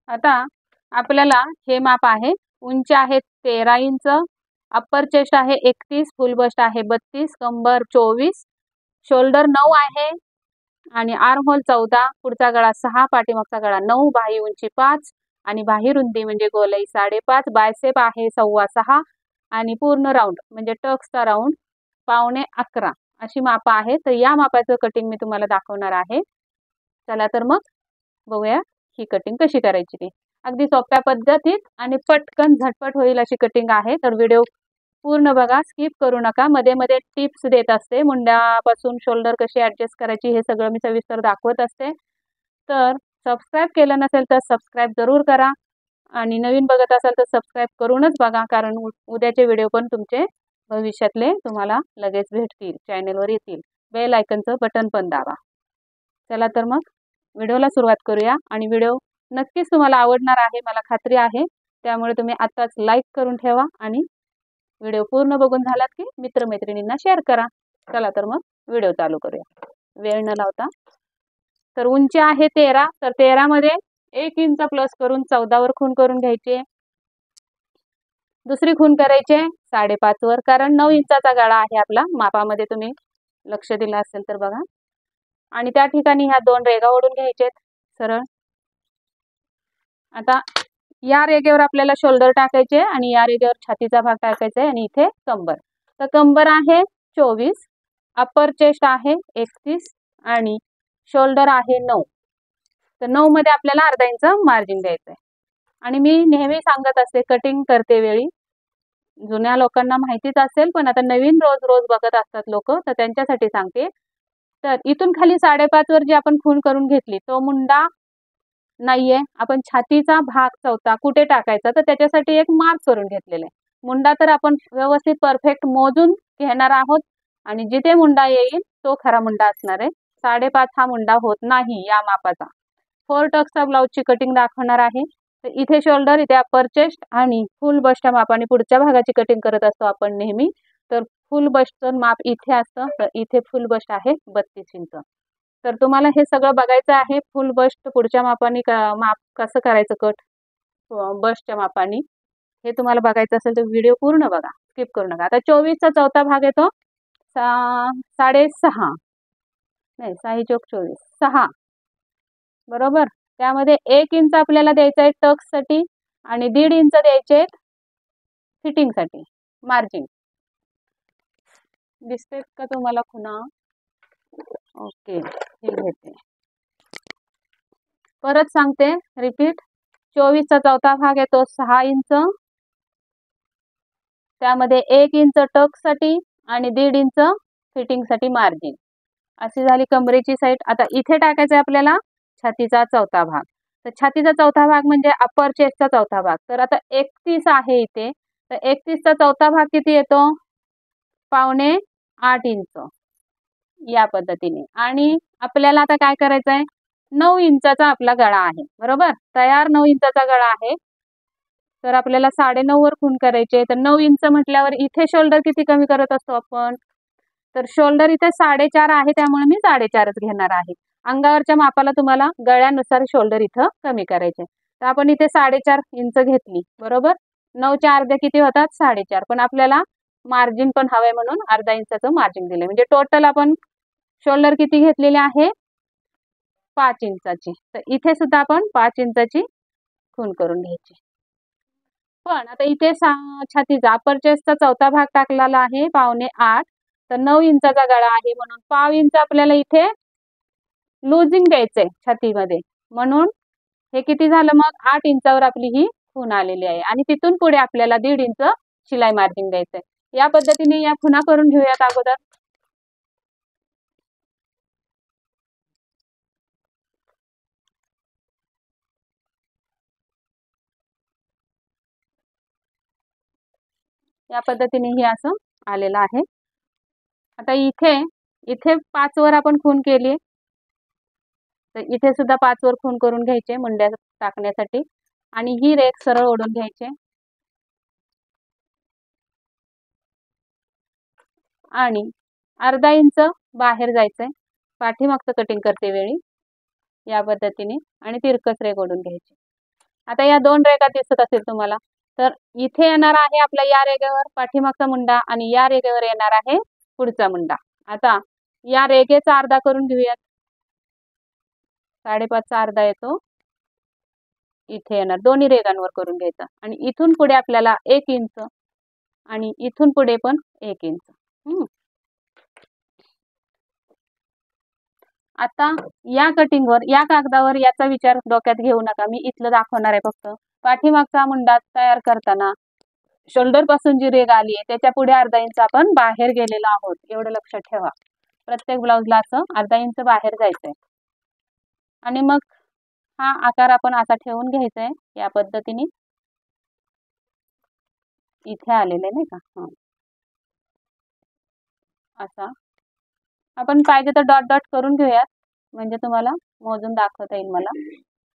आता आपल्याला हे माप आहे, उंची आहे 13 इंच, अप्पर चेस्ट आहे 31, फुल बस्ट आहे 32, कंबर 24, शोल्डर 9 आहे आणि आर्म होल 14, पुढचा गळा 6, पाठीमागचा गळा 9, बाही उंची 5 आणि बाही रुंदी म्हणजे गोलाई 5.5, बायसेप आहे 6.25 आणि पूर्ण राऊंड म्हणजे टक्सचा राऊंड 11.25 अशी मापं आहे. तर या मापाचं कटिंग मी तुम्हाला दाखवणार आहे. चला तर मग बघूया ही कटिंग कशी करायची ती. अगदी सोप्या पद्धतीत आणि पटकन झटपट होईल अशी कटिंग आहे. तर व्हिडिओ पूर्ण बघा, स्किप करू नका. मध्ये मध्ये टिप्स देत असते, मुंड्यापासून शोल्डर कशी ॲडजस्ट करायची हे सगळं मी सविस्तर दाखवत असते. तर सबस्क्राईब केलं नसेल तर सबस्क्राईब जरूर करा आणि नवीन बघत असाल तर सबस्क्राईब करूनच बघा, कारण उद्याचे व्हिडिओ पण तुमचे भविष्यातले तुम्हाला लगेच भेटतील, चॅनलवर येतील. बेल आयकनचं बटन पण दाबा. चला तर मग व्हिडिओला सुरुवात करूया आणि व्हिडिओ नक्कीच तुम्हाला आवडणार आहे, मला खात्री आहे. त्यामुळे तुम्ही आत्ताच लाईक करून ठेवा आणि व्हिडिओ पूर्ण बघून झालात की मित्रमैत्रिणींना शेअर करा. चला तर मग व्हिडिओ चालू करूया, वेळ न लावता. तर उंची आहे 13, तर 13 मध्ये 1 इंच प्लस करून 14 वर खून करून घ्यायचे. दुसरी खून करायचे 5.5 वर, कारण 9 इंचाचा गळा आहे आपला. मापामध्ये तुम्ही लक्ष दिलं असेल तर बघा. आणि त्या ठिकाणी ह्या 2 रेगा ओढून घ्यायचेत सरळ. आता या रेगेवर आपल्याला शोल्डर टाकायचे आणि या रेगेवर छातीचा भाग टाकायचा आहे आणि इथे कंबर. तर कंबर आहे 24, अप्पर चेस्ट आहे 31 आणि शोल्डर आहे 9. तर 9 मध्ये आपल्याला अर्धा इंच मार्जिन द्यायचं आहे. आणि मी नेहमी सांगत असते कटिंग करते वेळी, जुन्या लोकांना माहितीच असेल पण आता नवीन रोज रोज बघत असतात लोक, तर त्यांच्यासाठी सांगते. तर इथून खाली 5.5 वर जी आपण खून करून घेतली तो मुंडा नाहीये. आपण छातीचा भाग चौथा कुठे टाकायचा तर त्याच्यासाठी एक मार्क करून घेतलेला आहे. मुंडा तर आपण व्यवस्थित परफेक्ट मोजून घेणार आहोत आणि जिथे मुंडा येईल तो खरा मुंडा असणार आहे. 5.5 हा मुंडा होत नाही या मापाचा. 4 टक्सचा ब्लाऊजची कटिंग दाखवणार आहे. तर इथे शोल्डर, इथे अप्पर चेस्ट आणि फुल बस्टच्या मापाने पुढच्या भागाची कटिंग करत असतो आपण नेहमी. तर फुल बस्टचं माप इथे असतं, तर इथे फुल बस्ट आहे 32 इंच. तर तुम्हाला हे सगळं बघायचं आहे. फुल बस्ट पुढच्या मापाने माप कसं करायचं कट बस्टच्या मापाने हे तुम्हाला बघायचं असेल तर व्हिडिओ पूर्ण बघा, स्किप करू नका. आता 24चा चौथा भाग येतो 6.5, नाही 6 चौक 24, 6 बरोबर. त्यामध्ये 1 इंच आपल्याला द्यायचं आहे टक्ससाठी आणि 1.5 इंच द्यायचे फिटिंगसाठी मार्जिन. दिसते का तुम्हाला खुणा? ओके, हे घेते. परत सांगते, रिपीट. 24चा चौथा भाग येतो 6 इंच, त्यामध्ये 1 इंच टक्ससाठी आणि 1.5 इंच फिटिंगसाठी मार्जिन. अशी झाली कमरेची साईड. आता इथे टाकायचं आहे आपल्याला छातीचा चौथा भाग. तर छातीचा चौथा भाग म्हणजे अप्पर चेस्टचा चौथा भाग. तर आता 31 आहे इथे, तर 31चा चौथा भाग किती येतो? 7.25 इंच या पद्धतीने. आणि आपल्याला आता काय करायचं आहे, 9 इंचाचा आपला गळा आहे बरोबर. तयार 9 इंचाचा गळा आहे. तर आपल्याला 9.5 वर खून करायचे. तर 9 इंच म्हटल्यावर इथे शोल्डर किती कमी करत असतो आपण, तर शोल्डर इथे 4.5 आहे, त्यामुळे मी 4.5च घेणार आहे. अंगावरच्या मापाला तुम्हाला गळ्यानुसार शोल्डर इथं कमी करायचे. तर आपण इथे 4.5 इंच घेतली बरोबर. 9च्या अर्ध्या किती होतात? 4.5. पण आपल्याला मार्जिन पण हवंय म्हणून अर्धा इंचाचं मार्जिन दिले. म्हणजे टोटल आपण शोल्डर किती घेतलेले आहे? 5 इंचाची. तर इथे सुद्धा आपण 5 इंचाची खून करून घ्यायची. पण आता इथे छातीचा अप्पर चेस्टचा चौथा भाग टाकलेला आहे 7.25. तर 9 इंचाचा गळा आहे म्हणून 0.5 इंच आपल्याला इथे लुजिंग द्यायचंय छातीमध्ये. म्हणून हे किती झालं मग? 8 इंचावर आपली ही खून आलेली आहे आणि तिथून पुढे आपल्याला 1.5 इंच शिलाई मार्जिन द्यायचंय. या पद्धतीने या खुणा करून घेऊयात अगोदर. या पद्धतीने हे असं आलेलं आहे. आता इथे 5 वर आपण खून केली, तर इथे सुद्धा 5 वर खून करून घ्यायचे मुंड्या टाकण्यासाठी आणि ही रेख सरळ ओढून घ्यायचे आणि अर्धा इंच बाहेर जायचंय. पाठीमागचं कटिंग करते वेळी या पद्धतीने आणि तिरकस रेख ओढून घ्यायची. आता या दोन रेगा दिसत असेल तुम्हाला, तर इथे येणार आहे आपल्या या रेगेवर पाठीमागचा मुंडा आणि या रेगेवर येणार आहे पुढचा मुंडा. आता या रेगेचा अर्धा करून घेऊयात. 5.5चा अर्धा येतो इथे येणार, दोन्ही रेगांवर करून घ्यायचा आणि इथून पुढे आपल्याला 1 इंच आणि इथून पुढे पण 1 इंच. आता या कटिंगवर या कागदावर याचा विचार डोक्यात घेऊ नका, मी इथलं दाखवणार आहे फक्त. पाठीमागचा मुंडा तयार करताना शोल्डर पासून जी रेग आली आहे त्याच्या पुढे अर्धा इंच आपण बाहेर गेलेलो आहोत, एवढं लक्षात ठेवा. प्रत्येक ब्लाऊजला असं अर्धा इंच बाहेर जायचंय आणि मग हा आकार आपण असा ठेवून घ्यायचा आहे या पद्धतीने. इथे आलेले नाही का, असा आपण पाहिजे तर डॉट डॉट करून घेऊयात, म्हणजे तुम्हाला मोजून दाखवता येईल मला.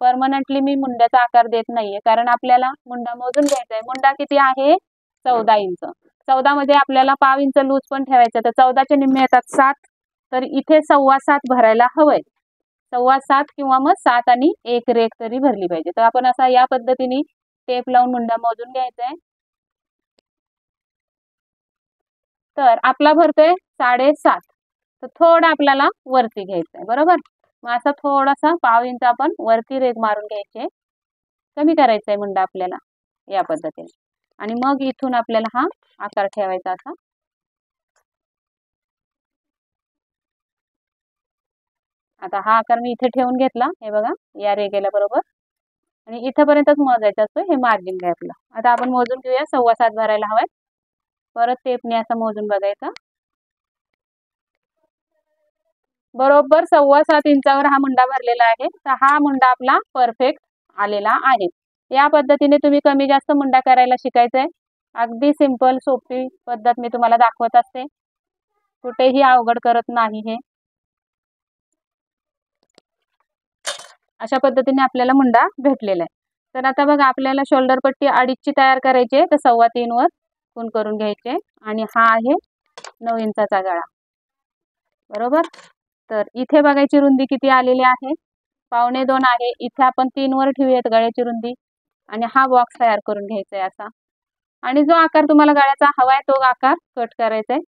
परमनंटली मी मुंड्याचा आकार देत नाहीये, कारण आपल्याला मुंडा मोजून घ्यायचा आहे. मुंडा किती आहे? 14 इंच. 14 मध्ये आपल्याला पाव इंच लूज पण ठेवायचं, तर 14चे निम्मे येतात 7, तर इथे 7.25 भरायला हवंय. 7.25 किंवा मग 7 आणि 1 रेग तरी भरली पाहिजे. तर आपण असा या पद्धतीने टेप लावून मुंडा मोजून घ्यायचा आहे. तर आपला भरतोय 7.5, तर थोडं आपल्याला वरती घ्यायचं आहे, बरोबर. मग असा थोडासा पाव इंच आपण वरती रेग मारून घ्यायचे, कमी करायचा आहे मुंडा आपल्याला या पद्धतीने. आणि मग इथून आपल्याला हा आकार ठेवायचा असा. आता हा आकार मी इथे ठेवून घेतला, हे बघा या रेगेला बरोबर, आणि इथपर्यंतच मोजायचा असतो, हे मार्जिन आहे आपलं. आता आपण मोजून घेऊया, 7.25 भरायला हवाय. परत टेपने असं मोजून बघायचा, बरोबर 7.25 इंचावर हा मुंडा भरलेला आहे. तर हा मुंडा आपला परफेक्ट आलेला आहे. या पद्धतीने तुम्ही कमी जास्त मुंडा करायला शिकायचंय. अगदी सिंपल सोपी पद्धत मी तुम्हाला दाखवत असते, कुठेही अवघड करत नाही. हे अशा पद्धतीने आपल्याला मुंडा भेटलेला आहे. तर आता बघा आपल्याला शोल्डर पट्टी 2.5ची तयार करायची आहे, तर 3.25 वर खूण करून घ्यायचे आणि हा आहे 9 इंचाचा गळा, बरोबर. तर इथे बघायची रुंदी किती आलेली आहे? 1.25 आहे. इथे आपण 3 वर ठेवूयात गळ्याची रुंदी आणि हा बॉक्स तयार करून घ्यायचा आहे असा. आणि जो आकार तुम्हाला गळ्याचा हवाय तो आकार कट करायचा आहे.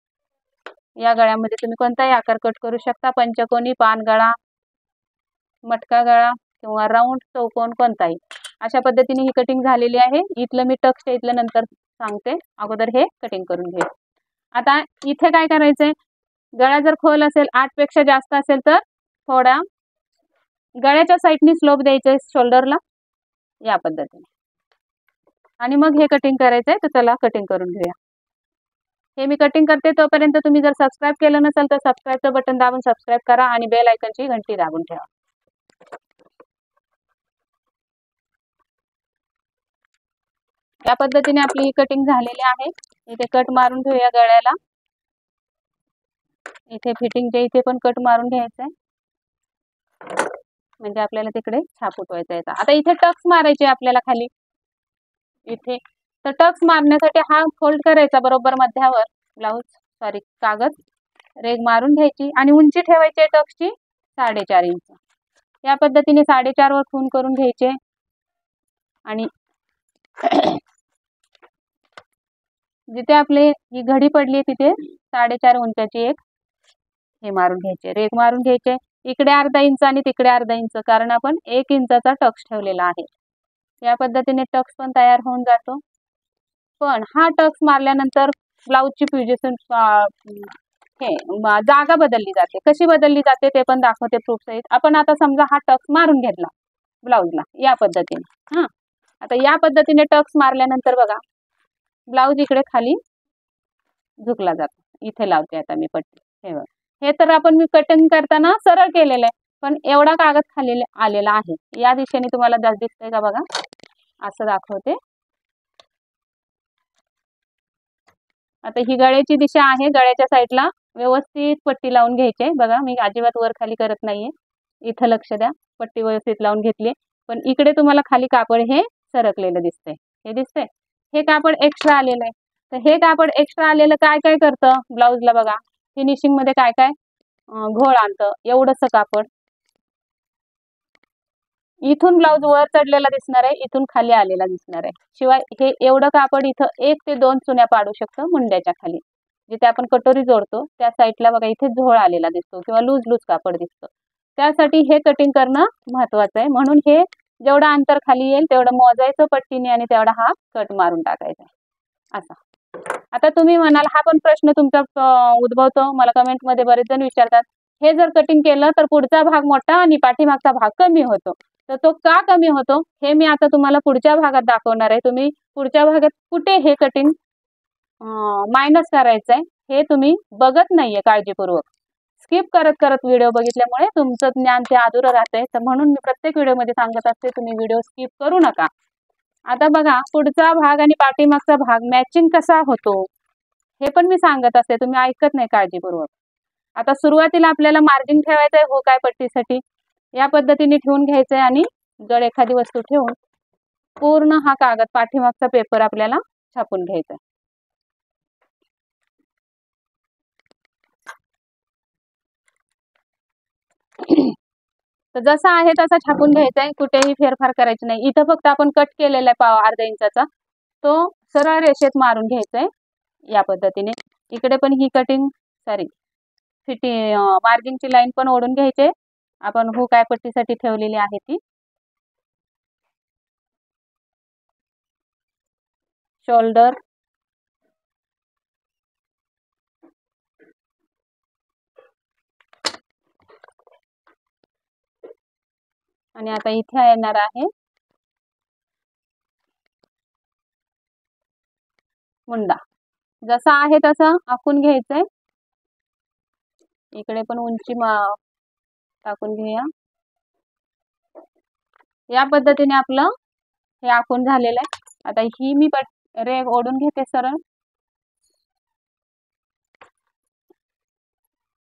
या गळ्यामध्ये तुम्ही कोणताही आकार कट करू शकता, पंचकोनी, पान गळा, मटका गळा किंवा राऊंड, चौकोन, कोणताही. अशा पद्धतीने ही कटिंग झालेली आहे. इथलं मी टक्स इथलं नंतर सांगते, अगोदर हे कटिंग करून घे. आता इथे काय करायचंय, गळा जर खोल असेल 8 पेक्षा जास्त असेल तर थोडा गळ्याच्या साईडनी स्लोप द्यायचंय शोल्डरला या पद्धतीने, आणि मग हे कटिंग करायचंय. तर चला कटिंग करून घेऊया. हे मी कटिंग करते तोपर्यंत तुम्ही जर सबस्क्राईब केलं नसेल तर सबस्क्राईबचं बटन दाबून सबस्क्राईब करा आणि बेल आयकॉनची घंटी दाबून ठेवा. या पद्धतीने आपली कटिंग झालेली आहे. इथे कट मारून घेऊया गळ्याला, इथे फिटिंगच्या इथे पण कट मारून घ्यायचंय, म्हणजे आपल्याला तिकडे छाप उठवायचा आहे. आता इथे टक्स मारायचे आपल्याला खाली इथे. तर टक्स मारण्यासाठी हा फोल्ड करायचा बरोबर मध्यावर कागद, रेग मारून घ्यायची आणि उंची ठेवायची आहे टक्सची 4.5 इंच. या पद्धतीने 4.5 वर खूण करून घ्यायचे आणि जिथे आपले ही घडी पडली तिथे 4.5 उंचाची एक हे मारून घ्यायचे, रेग मारून घ्यायचे. इकडे अर्धा इंच आणि तिकडे अर्धा इंच, कारण आपण 1 इंचाचा टक्स ठेवलेला आहे. या पद्धतीने टक्स पण तयार होऊन जातो. पण हा टक्स मारल्यानंतर ब्लाऊजची पोझिशन हे जागा बदलली जाते. कशी बदलली जाते ते पण दाखवते प्रूफ सहित. आपण आता समजा हा टक्स मारून घेतला ब्लाऊजला या पद्धतीने. आता या पद्धतीने टक्स मारल्यानंतर बघा ब्लाऊज इकडे खाली झुकला जातो. इथे लावते आता मी पट्टी, हे बघा. हे तर आपण मी कटिंग करताना सरळ केलेलं आहे, पण एवढा कागद खाली आलेला आहे. या दिशेने तुम्हाला जास्त दिसतंय का बघा, असं दाखवते. आता ही गळ्याची दिशा आहे, गळ्याच्या साईडला व्यवस्थित पट्टी लावून घ्यायची. बघा मी अजिबात वर खाली करत नाहीये, इथं लक्ष द्या. पट्टी व्यवस्थित लावून घेतली, पण इकडे तुम्हाला खाली कापड हे सरकलेलं दिसतंय, हे दिसतंय. हे कापड एक्स्ट्रा आलेलं आहे. तर हे कापड एक्स्ट्रा आलेलं काय काय करतं ब्लाऊजला बघा, फिनिशिंग मध्ये काय काय घोळ आणतं. एवढंसं कापड इथून ब्लाऊज वर चढलेला दिसणार आहे, इथून खाली आलेला दिसणार आहे. शिवाय हे एवढं कापड इथं 1 ते 2 चुन्या पाडू शकतो मुंड्याच्या खाली. जिथे आपण कटोरी जोडतो त्या साईडला बघा इथे झोळ आलेला दिसतो किंवा लूज लूज कापड दिसतं. त्यासाठी हे कटिंग करणं महत्वाचं आहे. म्हणून हे जेवढं अंतर खाली येईल तेवढं मोजायचं पट्टीने आणि तेवढा हा कट मारून टाकायचा असा. आता तुम्ही म्हणाल हा पण प्रश्न तुमचा उद्भवतो, मला कमेंटमध्ये बरेच जण विचारतात, हे जर कटिंग केलं तर पुढचा भाग मोठा आणि पाठीमागचा भाग कमी होतो. तर तो का कमी होतो हे मी आता तुम्हाला पुढच्या भागात दाखवणार आहे. तुम्ही पुढच्या भागात कुठे हे कटिंग मायनस करायचं आहे हे तुम्ही बघत नाहीये काळजीपूर्वक. स्किप करत करत व्हिडिओ बघितल्यामुळे तुमचं ज्ञान ते अधुरं राहतंय. तर म्हणून मी प्रत्येक व्हिडिओमध्ये सांगत असते तुम्ही व्हिडिओ स्किप करू नका. आता बघा पुढचा भाग आणि पाठीमागचा भाग मॅचिंग कसा होतो हे पण मी सांगत असते, तुम्ही ऐकत नाही काळजीपूर्वक. आता सुरुवातीला आपल्याला मार्जिन ठेवायचं आहे हुक पट्टीसाठी. या पद्धतीने ठेवून घ्यायचंय आणि जड एखादी वस्तू ठेवून पूर्ण हा कागद पाठीमागचा पेपर आपल्याला छापून घ्यायचा. तर जसा आहे तसा छापून घ्यायचा आहे, कुठेही फेरफार करायची नाही. इथं फक्त आपण कट केलेला आहे पाव अर्धा इंचाचा, तो सरळ रेषेत मारून घ्यायचा आहे या पद्धतीने. इकडे पण ही कटिंग मार्जिनची लाईन पण ओढून घ्यायचे. आपण हुक पट्टीसाठी ठेवलेली आहे ती. शोल्डर, आणि आता इथे येणार आहे मुंडा. जसा आहे तसं आखून घ्यायचंय. इकडे पण उंची टाकून घेऊया. या पद्धतीने आपलं हे आखून झालेलं आहे. आता ही मी रेघ ओढून घेते सरळ.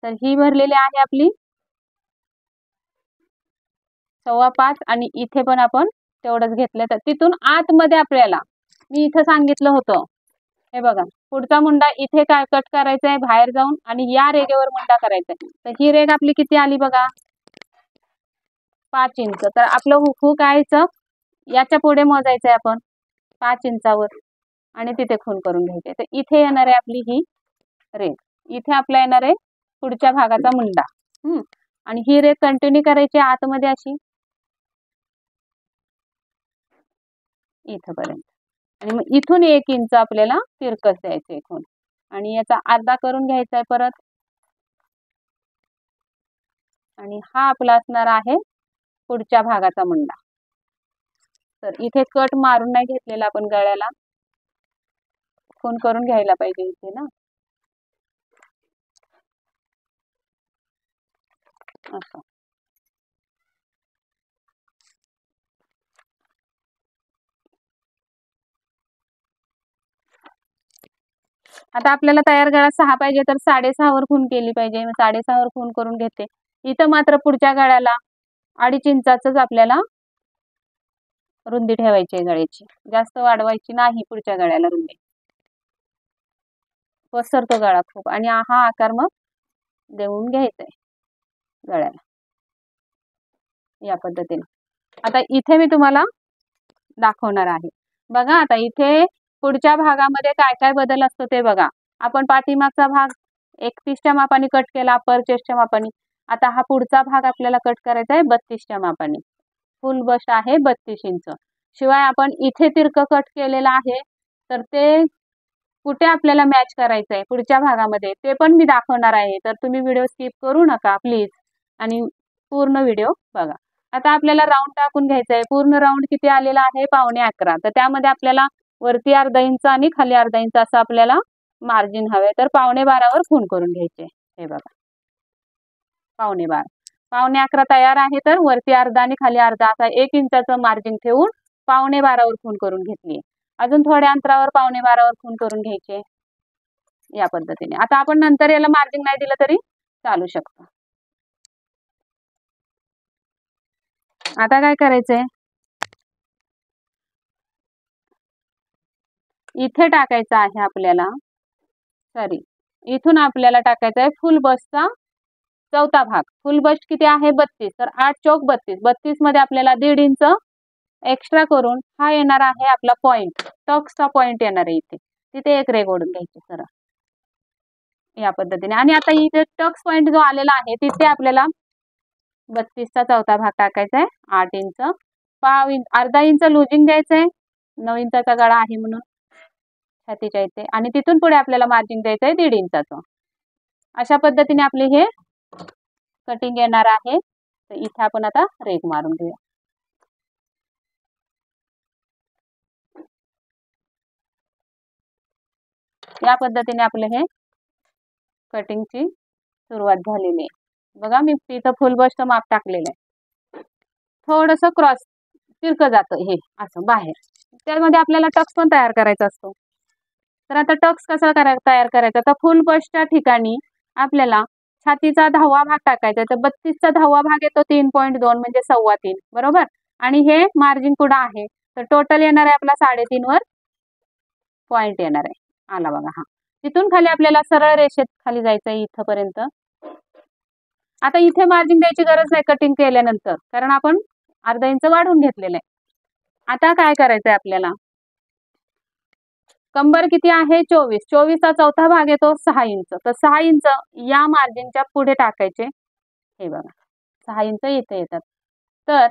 तर ही भरलेली आहे आपली 5.25 आणि इथे पण आपण तेवढंच घेतलं. तर तिथून आतमध्ये आपल्याला मी इथं सांगितलं होतं, हे बघा पुढचा मुंडा इथे काय कट करायचा आहे बाहेर जाऊन आणि या रेघेवर मुंडा करायचा आहे. तर ही रेघ आपली किती आली बघा 5 इंच. तर आपलं हुक आहे याच्या पुढे मोजायचं आहे आपण 5 इंचावर आणि तिथे खून करून घ्यायचे. तर इथे येणार आहे आपली ही रेघ. इथे आपला येणार आहे पुढच्या भागाचा मुंडा. आणि ही रेघ कंटिन्यू करायची आतमध्ये अशी इथपर्यंत. आणि मग इथून 1 इंच आपल्याला तिरकस द्यायचं इथून आणि याचा अर्धा करून घ्यायचा आहे परत. आणि हा आपला असणार आहे पुढच्या भागाचा मुंडा. तर इथे कट मारून नाही घेतलेला आपण गळ्याला, खून करून घ्यायला पाहिजे इथे ना असं. आता आपल्याला तयार गळा 6 पाहिजे तर 6.5 वर खून केली पाहिजे. 6.5 वर खून करून घेते. इथं मात्र पुढच्या गळ्याला 2.5 इंचाच आपल्याला रुंदी ठेवायची आहे गळ्याची, जास्त वाढवायची नाही पुढच्या गळ्याला रुंदी. पसरतो गळा खूप आणि हा आकार मग देऊन घ्यायचा आहे गळ्याला या पद्धतीने. आता इथे मी तुम्हाला दाखवणार आहे. बघा आता इथे पुढच्या भागामध्ये काय काय बदल असतो ते बघा. आपण पाठीमागचा भाग 31च्या मापाने कट केला अप्पर चेस्टच्या मापाने. आता हा पुढचा भाग आपल्याला कट करायचा आहे 32च्या मापाने. फुल बस्ट आहे 32 इंच. शिवाय आपण इथे तिरकं कट केलेलं आहे तर ते कुठे आपल्याला मॅच करायचं आहे पुढच्या भागामध्ये ते पण मी दाखवणार आहे. तर तुम्ही व्हिडिओ स्किप करू नका प्लीज आणि पूर्ण व्हिडिओ बघा. आता आपल्याला राऊंड टाकून घ्यायचा आहे. पूर्ण राऊंड किती आलेला आहे 11.25. तर त्यामध्ये आपल्याला वरती अर्धा इंच आणि खाली अर्धा इंच असं आपल्याला मार्जिन हवे. तर 11.25 वर खून करून घ्यायचे. हे बघा 11.25. 11.25 तयार आहे तर वरती अर्धा आणि खाली अर्धा असा 1 इंचाचं मार्जिन ठेवून 11.25 वर खून करून घेतली. अजून थोड्या अंतरावर 11.25 वर खून करून घ्यायचे या पद्धतीने. आता आपण नंतर याला मार्जिन नाही दिलं तरी चालू शकतं. आता काय करायचंय इथे टाकायचं आहे आपल्याला इथून आपल्याला टाकायचा आहे फुल बसचा चौथा भाग फुल बस्ट किती आहे 32, तर 8 चौक 32, 32 मध्ये आपल्याला 1.5 इंच एक्स्ट्रा करून हा येणार आहे आपला पॉइंट, टक्सचा पॉइंट येणार आहे इथे, तिथे एक रेघ ओढून घ्यायची सरळ या पद्धतीने. आणि आता इथे टक्स पॉइंट जो आलेला आहे तिथे आपल्याला 32चा चौथा भाग टाकायचा आहे, 8 इंच, पाव इंच, अर्धा इंच लुजिंग द्यायचं आहे, 9 इंचाचा गळा आहे म्हणून छातीच्या इथे, आणि तिथून पुढे आपल्याला मार्जिन द्यायचं आहे 1.5 इंचाचं. अशा पद्धतीने आपले हे कटिंग येणार आहे. तर इथे आपण आता रेघ मारून घेऊया. या पद्धतीने आपले हे कटिंगची सुरुवात झालेली आहे. बघा मी तिथं फुल बस्ट माप टाकलेलं आहे, थोडस क्रॉस तिरकं जातं हे असं बाहेर, त्यामध्ये आपल्याला टक्स पण तयार करायचा असतो. तर आता टक्स कसा तयार करायचा, तर फुल बस्टच्या ठिकाणी आपल्याला छातीचा 10वा भाग टाकायचा. तर 32चा 10वा भाग येतो 3.2 म्हणजे 3.25 बरोबर, आणि हे मार्जिन कुठं आहे, तर टोटल येणार आहे आपला 3.5 वर पॉइंट येणार आहे, आला बघा हा. तिथून खाली आपल्याला सरळ रेषेत खाली जायचं आहे इथपर्यंत. आता इथे मार्जिन द्यायची गरज नाही कटिंग केल्यानंतर, कारण आपण अर्धा इंच वाढवून घेतलेलं आहे. आता काय करायचंय आपल्याला, कंबर किती आहे 24, 24चा चौथा भाग येतो 6 इंच, तर 6 इंच या मार्जिनच्या पुढे टाकायचे. हे बघा 6 इंच इथे येतात. तर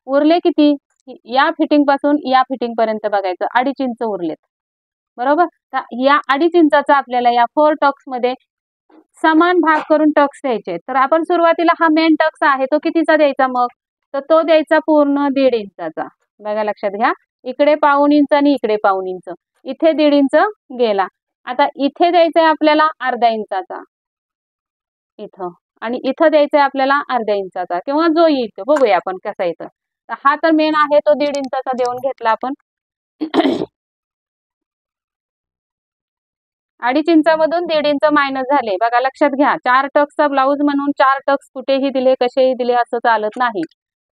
उरले किती, या फिटिंग पासून या फिटिंग पर्यंत बघायचं 2.5 इंच उरलेत बरोबर. तर या 2.5 इंचाचा आपल्याला या 4 टक्स मध्ये समान भाग करून टक्स द्यायचे. तर आपण सुरुवातीला हा मेन टक्स आहे तो कितीचा द्यायचा मग, तर तो द्यायचा पूर्ण 1.5 इंचाचा. बघा लक्षात घ्या, इकडे 1.5 इंच आणि इकडे 1.5 इंच, इथे 1.5 इंच गेला. आता इथे द्यायचंय आपल्याला अर्धा इंचाचा इथं, आणि इथं द्यायचंय आपल्याला अर्ध्या इंचाचा, किंवा जो येईल बघूया आपण कसा येतं. तर हा तर मेन आहे तो 1.5 इंचाचा देऊन घेतला आपण. 2.5 इंचामधून 1.5 इंच मायनस झाले. बघा लक्षात घ्या, 4 टक्सचा ब्लाऊज म्हणून 4 टक्स कुठेही दिले कसेही दिले असं चालत नाही.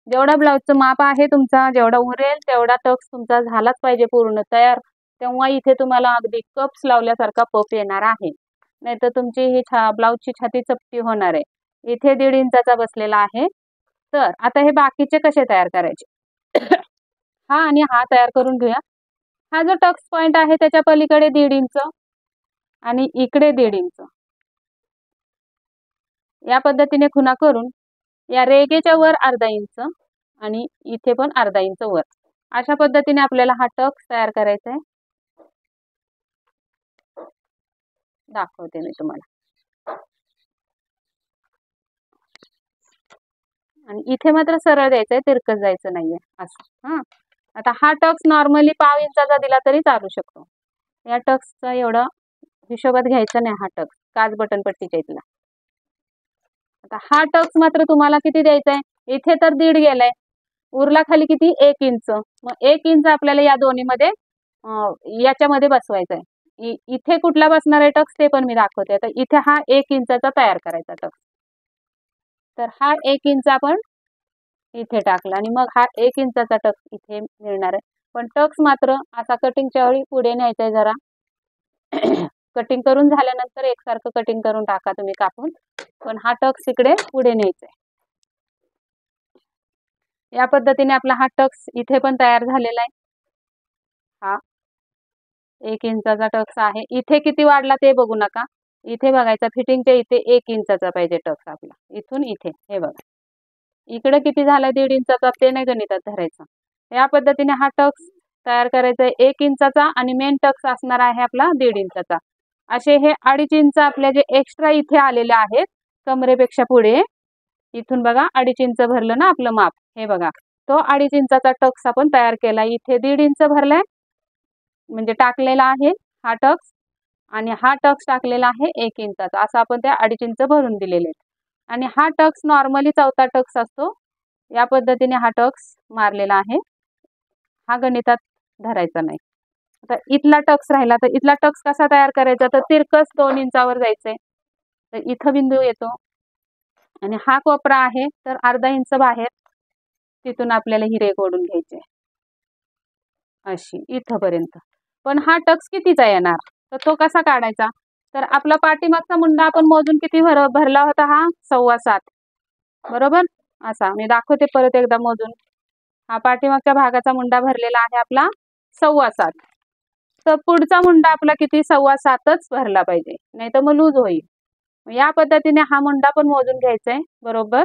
जेवढा ब्लाऊजचं माप आहे तुमचा, जेवढा उरेल तेवढा टक्स तुमचा झालाच पाहिजे पूर्ण तयार, तेव्हा इथे तुम्हाला अगदी कप्स लावल्यासारखा पफ येणार आहे. नाहीतर तुमची ही ब्लाऊजची छाती चपटी होणार आहे. इथे 1.5 इंचाचा बसलेला आहे. तर आता हे बाकीचे कसे तयार करायचे, हा आणि हा तयार करून घेऊया. हा जो टक्स पॉइंट आहे त्याच्या पलीकडे 1.5 इंच आणि इकडे 1.5 इंच, या पद्धतीने खुणा करून या रेघेच्या वर अर्धा इंच आणि इथे पण अर्धा इंच वर, अशा पद्धतीने आपल्याला हा टक्स तयार करायचा आहे. दाखवते मी तुम्हाला. आणि इथे मात्र सरळ द्यायचंय, तिरकस जायचं नाहीये असं. हा आता हा टक्स नॉर्मली 1/2 इंचाचा दिला तरी चालू शकतो. या टक्सचा एवढा हिशोबात घ्यायचा नाही, हा टक्स काच बटन पट्टीच्या इथला. आता हा टक्स मात्र तुम्हाला किती द्यायचा आहे, इथे तर 1.5 गेलाय, उरला खाली किती 1 इंच. मग 1 इंच आपल्याला या दोन्हीमध्ये याच्यामध्ये बसवायचा आहे. इथे कुठला बसणार आहे टक्स ते पण मी दाखवते. आता इथे हा 1 इंचाचा तयार करायचा टक्स, तर हा 1 इंच आपण इथे टाकला आणि मग हा 1 इंचाचा टक्स इथे मिळणार आहे. पण टक्स मात्र असा कटिंगच्या वेळी पुढे न्यायचा आहे जरा. कटिंग करून झाल्यानंतर एकसारखं कटिंग करून टाका तुम्ही कापून, पण हा टक्स इकडे पुढे न्यायचा आहे. या पद्धतीने आपला हा टक्स इथे पण तयार झालेला आहे. हा 1 इंचाचा टक्स आहे. इथे किती वाढला ते बघू नका, इथे बघायचा फिटिंगच्या इथे 1 इंचाचा पाहिजे टक्स आपला, इथून इथे. हे बघा इकडे किती झाला 1.5 इंचाचा ते नाही गणितात धरायचा. या पद्धतीने हा टक्स तयार करायचा आहे 1 इंचाचा, आणि मेन टक्स असणार आहे आपला 1.5 इंचाचा. असे हे 2.5 इंच आपले जे एक्स्ट्रा इथे आलेले आहेत कमरेपेक्षा पुढे, इथून बघा 2.5 इंच भरलं ना आपलं माप, हे बघा तो 2.5 इंचाचा टक्स आपण तयार केला. इथे 1.5 इंच भरलाय म्हणजे टाकलेला आहे हा टक्स, आणि हा टक्स टाकलेला आहे 1 इंचाचा, असं आपण त्या 2.5 इंच भरून दिलेले आहेत. आणि हा टक्स नॉर्मली चौथा टक्स असतो, या पद्धतीने हा टक्स मारलेला आहे, हा गणितात धरायचा नाही. आता इथला टक्स राहिला, तर इथला टक्स कसा तयार करायचा, तर तिरकस 2 इंचावर जायचंय. तर इथं बिंदू येतो आणि हा कोपरा आहे तर अर्धा इंच बाहेर, तिथून आपल्याला ही रेघ ओढून घ्यायची अशी इथपर्यंत. पण हा टक्स कितीचा येणार, तर तो कसा काढायचा, तर आपला पाठीमागचा मुंडा आपण मोजून किती भरला होता, हा 7.25, बरोबर. असा मी दाखवते परत एकदा मोजून. हा पाठीमागच्या भागाचा मुंडा भरलेला आहे आपला 7.25. तर पुढचा मुंडा आपला किती 7.25च भरला पाहिजे, नाही तर मग लूज होईल. या पद्धतीने हा मुंडा पण मोजून घ्यायचा आहे बरोबर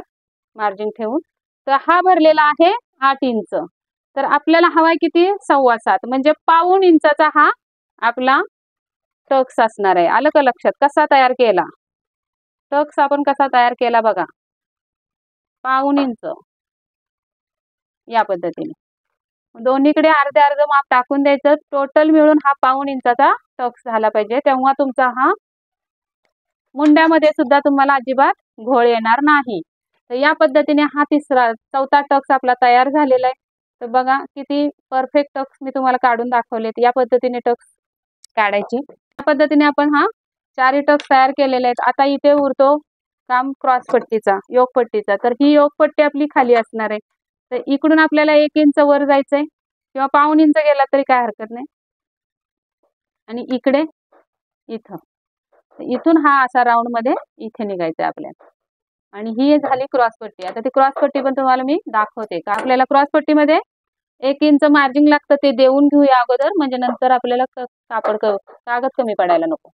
मार्जिन ठेवून. तर हा भरलेला आहे 8 इंच. तर आपल्याला हवाय किती 7.25, म्हणजे पाऊण इंचाचा हा आपला टक्स असणार आहे. आलं का लक्षात? कसा तयार केला टक्स आपण, कसा तयार केला बघा, पाऊण इंच या पद्धतीने दोन्हीकडे अर्धे अर्धे माप टाकून द्यायचं. टोटल मिळून हा पाऊण इंचाचा टक्स झाला पाहिजे, तेव्हा तुमचा हा मुंड्यामध्ये सुद्धा तुम्हाला अजिबात घोळ येणार नाही. तर या पद्धतीने हा चौथा टक्स आपला तयार झालेला आहे. तर बघा किती परफेक्ट टक्स मी तुम्हाला काढून दाखवलेत. या पद्धतीने टक्स काढायची. या पद्धतीने आपण हा 4 टक्स तयार केलेले आहेत. आता इथे उरतो काम क्रॉस पट्टीचा, योगपट्टीचा. तर ही योगपट्टी आपली खाली असणार आहे. तर इकडून आपल्याला 1 इंच वर जायचंय किंवा पाऊण इंच गेला तरी काय हरकत नाही. आणि इकडे इथं, इथून हा असा राऊंड मध्ये इथे निघायचं आपल्याला. आणि ही झाली क्रॉस पट्टी. आता ती क्रॉस पट्टी पण तुम्हाला मी दाखवते का आपल्याला क्रॉस पट्टीमध्ये 1 इंच मार्जिन लागतं, ते देऊन घेऊया अगोदर, म्हणजे नंतर आपल्याला कागद कमी पडायला नको.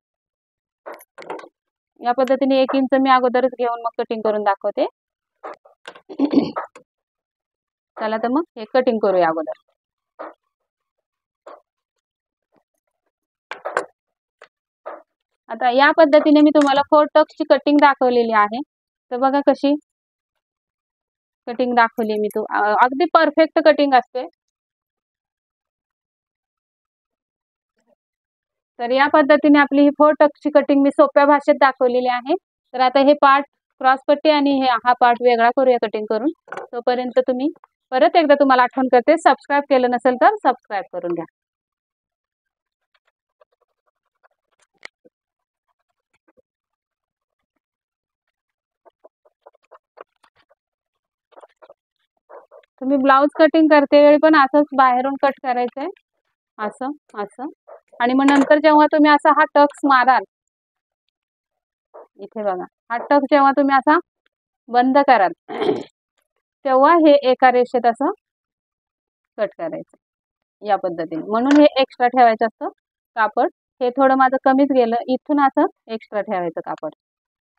या पद्धतीने 1 इंच मी अगोदरच घेऊन मग कटिंग करून दाखवते. चला तर मग हे कटिंग करूया अगोदर. आता या पद्धतीने मी तुम्हाला 4 टक्सची कटिंग दाखवलेली आहे. तर बघा कशी कटिंग दाखवली मी, अगदी परफेक्ट कटिंग असते. तर या पद्धतीने आपली ही 4 टक्सची कटिंग मी सोप्या भाषेत दाखवलेली आहे. तर आता हे पार्ट क्रॉस पट्टी आणि हा पार्ट वेगळा करूया कटिंग करून. तोपर्यंत तुम्ही परत एकदा तुम्हाला आठवण करते, सबस्क्राईब केलं नसेल तर सबस्क्राईब करून घ्या. तुम्ही ब्लाऊज कटिंग करते वेळी पण असंच बाहेरून कट करायचंय, असं असं. आणि मग नंतर जेव्हा तुम्ही असा हा टक्स माराल, इथे बघा हा टक्स जेव्हा तुम्ही असा बंद कराल तेव्हा हे एका रेषेत असं कट करायचं या पद्धतीने. म्हणून हे एक्स्ट्रा ठेवायचं असतं कापड. हे थोडं माझं कमीच गेलं, इथून असं एक्स्ट्रा ठेवायचं कापड.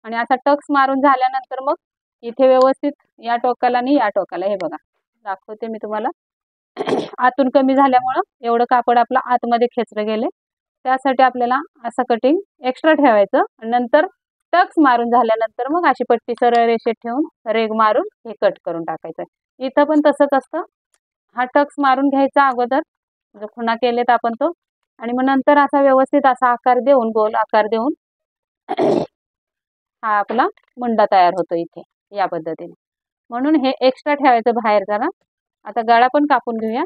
आणि असा टक्स मारून झाल्यानंतर मग इथे व्यवस्थित या टोकाला आणि या टोकाला, हे बघा दाखवते मी तुम्हाला. आतून कमी झाल्यामुळं एवढं कापड आपलं आतमध्ये खेचलं गेले. त्यासाठी आपल्याला असं कटिंग एक्स्ट्रा ठेवायचं. नंतर टक्स मारून झाल्यानंतर मग अशी पट्टी सरळ रेषेत ठेवून रेग मारून हे कट करून टाकायचं. इथं पण तसंच असतं. हा टक्स मारून घ्यायचा अगोदर, जो खुणा केलेत आपण तो, आणि मग नंतर असा व्यवस्थित असा आकार देऊन, गोल आकार देऊन हा आपला मुंडा तयार होतो इथे या पद्धतीने. म्हणून हे एक्स्ट्रा ठेवायचं बाहेर जरा. आता गळा पण कापून घेऊया.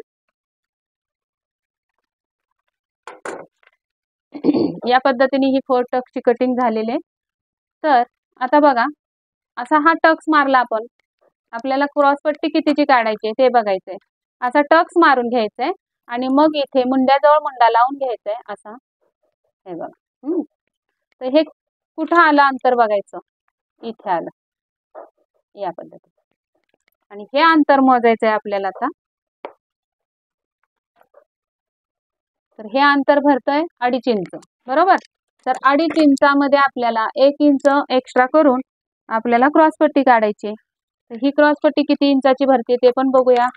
या पद्धतीने ही 4 टक्सची कटिंग झालेली आहे. तर आता बघा असा हा टक्स मारला आपण, आपल्याला क्रॉस पट्टी कितीची काढायची ते बघायचंय. असा टक्स मारून घ्यायचंय आणि मग इथे मुंड्याजवळ मुंडा लावून घ्यायचंय असा, हे बघा. तर हे कुठं आलं अंतर बघायचं, इथे आलं या पद्धतीने. आणि हे अंतर मोजायचंय आपल्याला आता. तर हे अंतर भरतंय 2.5 इंच बरोबर. तर 2.5 इंचामध्ये आपल्याला 1 इंच एक्स्ट्रा करून आपल्याला क्रॉस पट्टी काढायची. तर ही क्रॉस पट्टी किती इंचाची भरते ते पण बघूया.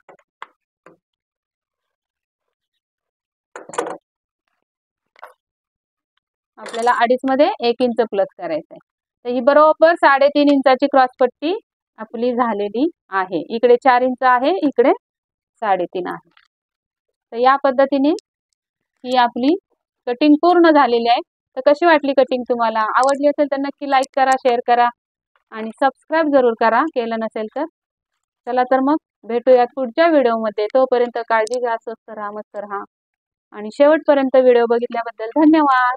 आपल्याला 2.5 मध्ये 1 इंच प्लस करायचंय. तर ही बरोबर 3.5 इंचाची क्रॉस पट्टी आपली झालेली आहे. इकडे 4 इंच आहे, इकडे 3.5 आहे. तर या पद्धतीने ही आपली कटिंग पूर्ण झालेली आहे. तर कशी वाटली कटिंग तुम्हाला? आवडली असेल तर नक्की लाईक करा, शेअर करा आणि सबस्क्राईब जरूर करा केलं नसेल तर. चला तर मग भेटूयात पुढच्या व्हिडिओमध्ये. तोपर्यंत काळजी घ्या, स्वस्त राहा, मस्त राहा आणि शेवटपर्यंत व्हिडिओ बघितल्याबद्दल धन्यवाद.